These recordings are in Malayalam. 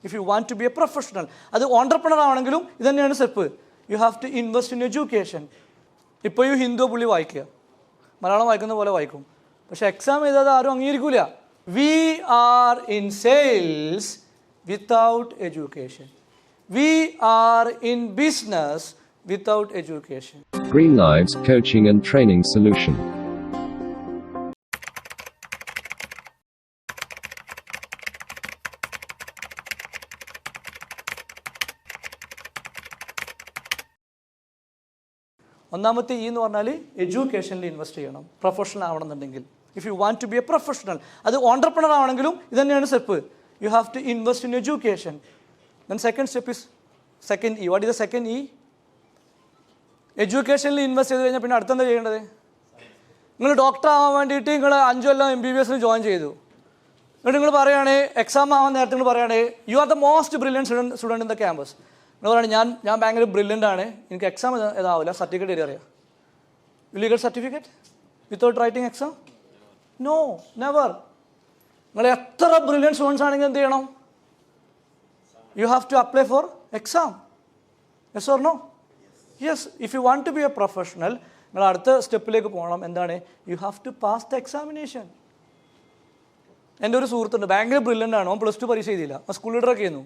if you want to be a professional. അത് ഓണ്ടർപ്രണർ ആണെങ്കിലും ഇത് തന്നെയാണ് step. You have to invest in education. ഇപ്പോൾ ഈ ഹിന്ദു പുള്ളി വായിക്കുക, മലയാളം വായിക്കുന്ന പോലെ വായിക്കും, പക്ഷെ എക്സാം എഴുതാതെ ആരും അംഗീകരിക്കില്ല. We are in sales without education. We are in business without education. Greenlives Coaching and Training Solution. ഒന്നാമത്തെ എന്ന് പറഞ്ഞാൽ എഡ്യൂക്കേഷനിൽ ഇൻവെസ്റ്റ് ചെയ്യണം, പ്രൊഫഷണൽ ആവണമെന്നുണ്ടെങ്കിൽ. If you want to be a professional, അത് ഓണ്ടർപ്രണർ ആണെങ്കിലും ഇത് തന്നെയാണ് step. You have to invest in education. Then second step is second E. What is the second E? എഡ്യൂക്കേഷനിൽ ഇൻവെസ്റ്റ് ചെയ്ത് കഴിഞ്ഞാൽ പിന്നെ അടുത്തെന്താ ചെയ്യേണ്ടത്? നിങ്ങൾ ഡോക്ടർ ആവാൻ വേണ്ടിയിട്ട് നിങ്ങൾ 5 കൊല്ലം MBBS ജോയിൻ ചെയ്തു. എന്നിട്ട് നിങ്ങൾ പറയുകയാണ് എക്സാം ആവാൻ നേരത്തെ നിങ്ങൾ പറയുകയാണ് you are the most brilliant student in the campus. നിങ്ങൾ പറയുകയാണ് ഞാൻ ഭയങ്കര ബ്രില്യൻ്റ് ആണ്, എനിക്ക് എക്സാം ഇതാവില്ല, സർട്ടിഫിക്കറ്റ് എഴുതി അറിയാം. Will you get certificate without writing exam? No, never. നിങ്ങൾ എത്ര ബ്രില്യൻറ്റ് സ്റ്റുഡൻസ് ആണെങ്കിൽ എന്ത് ചെയ്യണം? You have to apply for exam. Yes or no? Yes. If you want to be a professional, നിങ്ങൾ അടുത്ത സ്റ്റെപ്പിലേക്ക് പോകണം. എന്താണ്? You have to pass the examination. എൻ്റെ ഒരു സുഹൃത്തുണ്ട്, ഭയങ്കര ബ്രില്യൻ്റ് ആണ്. ഓൻ +2 പരീക്ഷ ചെയ്തില്ല, ഓൻ സ്കൂൾ ലീഡറൊക്കെ ചെയ്യുന്നു.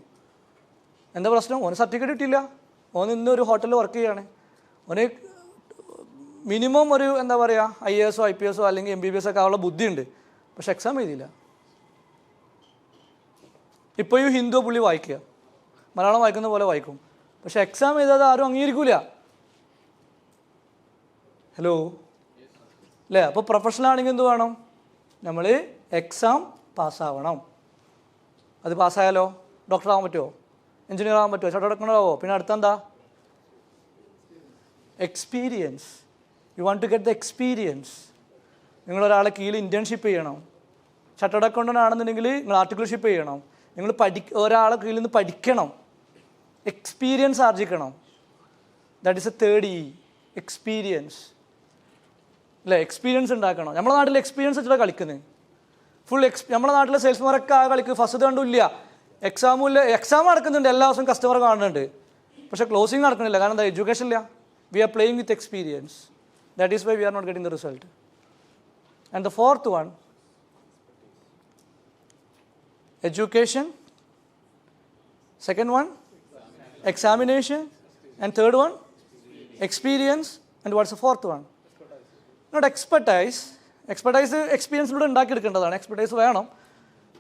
എന്താ പ്രശ്നം? ഓന് സർട്ടിഫിക്കറ്റ് കിട്ടിയില്ല. ഓൻ ഇന്നൊരു ഹോട്ടലിൽ വർക്ക് ചെയ്യുകയാണ്. ഓന് മിനിമം ഒരു എന്താ പറയുക IAS IPS അല്ലെങ്കിൽ MBBS ഒക്കെ ആവുള്ള ബുദ്ധിയുണ്ട്, പക്ഷെ എക്സാം എഴുതിയില്ല. ഇപ്പോൾ ഈ ഹിന്ദു പുള്ളി വായിക്കുക, മലയാളം വായിക്കുന്ന പോലെ വായിക്കും, പക്ഷെ എക്സാം എഴുതാതെ ആരും അംഗീകരിക്കില്ല. ഹലോ അല്ലേ? അപ്പോൾ പ്രൊഫഷണൽ ആണെങ്കിൽ എന്ത് വേണം? നമ്മൾ എക്സാം പാസ്സാവണം. അത് പാസ്സായാലോ ഡോക്ടർ ആവാൻ പറ്റുമോ? എഞ്ചിനീയർ ആവാൻ പറ്റുമോ? ചട്ടടക്കണമാവോ? പിന്നെ അടുത്തെന്താ? Experience. You want to get the experience. നിങ്ങളൊരാളെ കീഴിൽ ഇൻറ്റേൺഷിപ്പ് ചെയ്യണം. ചട്ടഡ് അക്കൗണ്ടൻ്റ് ആണെന്നുണ്ടെങ്കിൽ നിങ്ങൾ ആർട്ടിക്കിൾഷിപ്പ് ചെയ്യണം. നിങ്ങൾ ഒരാളെ കീഴിൽ നിന്ന് പഠിക്കണം, എക്സ്പീരിയൻസ് ആർജിക്കണം. That is a third E, experience. അല്ലേ? എക്സ്പീരിയൻസ് ഉണ്ടാക്കണം. നമ്മുടെ നാട്ടിൽ എക്സ്പീരിയൻസ് വെച്ചിട്ടാണ് കളിക്കുന്നത്. നമ്മുടെ നാട്ടിലെ സെയിൽസ്മാരൊക്കെ ആ കളിക്ക് ഫസ്റ്റ് കണ്ടില്ല, എക്സാമും ഇല്ല. എക്സാം നടക്കുന്നുണ്ട്, എല്ലാ ദിവസവും കസ്റ്റമർ കാണുന്നുണ്ട്, പക്ഷേ ക്ലോസിങ് നടക്കുന്നില്ല. കാരണം എന്താ? എഡ്യൂക്കേഷൻ ഇല്ല. We are playing with experience. That is why we are not getting the result. And the fourth one, education. Second one, examination. And third one, experience. And what's the fourth one? Not expertise. Expertise experience-ലൂടെ ഉണ്ടാക്കിയെടുക്കേണ്ടതാണ്. എക്സ്പെർട്ടൈസ് വേണം.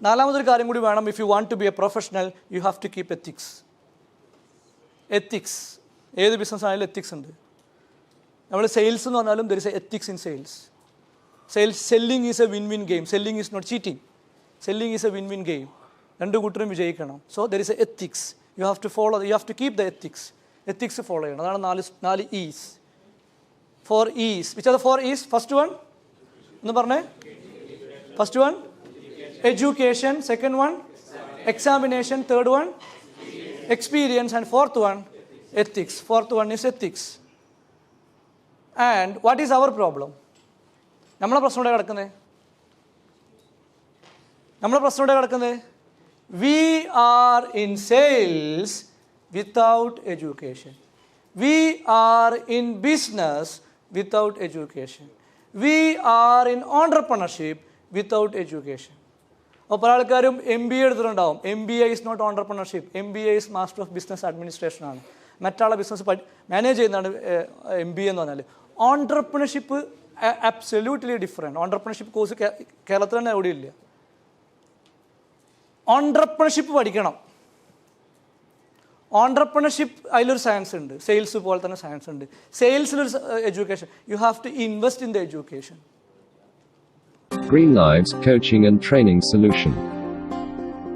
നാലാമതൊരു കാര്യം കൂടി വേണം. If you want to be a professional, you have to keep ethics. Ethics. ഏത് ബിസിനസ് ആണെങ്കിലും എത്തിക്സ് ഉണ്ട്. നമ്മൾ സെയിൽസ് എന്ന് പറഞ്ഞാലും there is a ethics in sales. Selling is a win game. Selling is not cheating. Selling is a win game. രണ്ട് കൂട്ടരും വിജയിക്കണം. So there is a ethics. You have to follow, you have to keep the ethics. Ethics follow ചെയ്യണം. അതാണ് 4 E's. 4 E's. Which are the 4 E's? First one എന്ന് പറഞ്ഞേ. First one education. Second one examination. Third one experience. And fourth one ethics. Fourth one is ethics. And what is our problem? നമ്മളെ പ്രശ്നം എവിടെ കിടക്കുന്നത്? We are in sales without education. We are in business without education. We are in entrepreneurship without education. അപ്പോൾ പല ആൾക്കാരും MBA എടുത്തിട്ടുണ്ടാവും. MBA is not entrepreneurship. MBA is Master of Business Administration ആണ്. മറ്റുള്ള ബിസിനസ് മാനേജ് ചെയ്യുന്നതാണ് MBA എന്ന് പറഞ്ഞാൽ. Entrepreneurship absolutely different. Entrepreneurship course കേരളത്തിൽ തന്നെ എവിടെ ഇല്ല. ഓൺട്രപ്രണർഷിപ്പ് പഠിക്കണം. ഓൺട്രപ്രണർഷിപ്പ് അതിലൊരു സയൻസ് ഉണ്ട്. സെയിൽസ് പോലെ തന്നെ സയൻസ് ഉണ്ട്. സെയിൽസിലൊരു education. You have to invest in the education. Greenlives Coaching and Training Solution.